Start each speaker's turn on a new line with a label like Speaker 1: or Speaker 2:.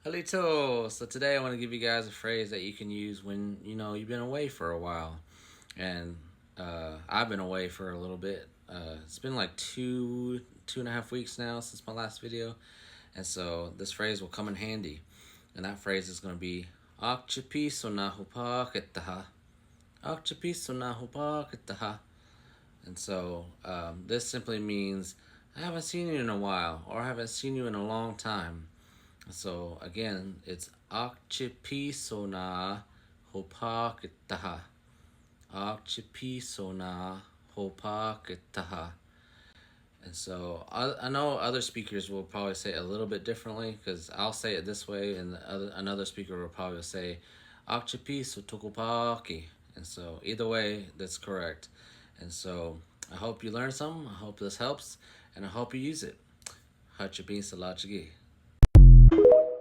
Speaker 1: Halito. So today I want to give you guys a phrase that you can use when you've been away for a while, and I've been away for a little bit. It's been like 2.5 weeks now since my last video, and so this phrase will come in handy. And that phrase is going to be "Akchapiso na hupakitaha." Akchapiso na hupakitaha. And so this simply means I haven't seen you in a while, or I haven't seen you in a long time. So again, it's Akchipiso na hopakitaha. Akchipiso na hopakitaha. And so I know other speakers will probably say it a little bit differently because I'll say it this way, and another speaker will probably say Akchipiso tokopaki. And so either way, that's correct. And so I hope you learned some. I hope this helps, and I hope you use it. Hachapin salachigi.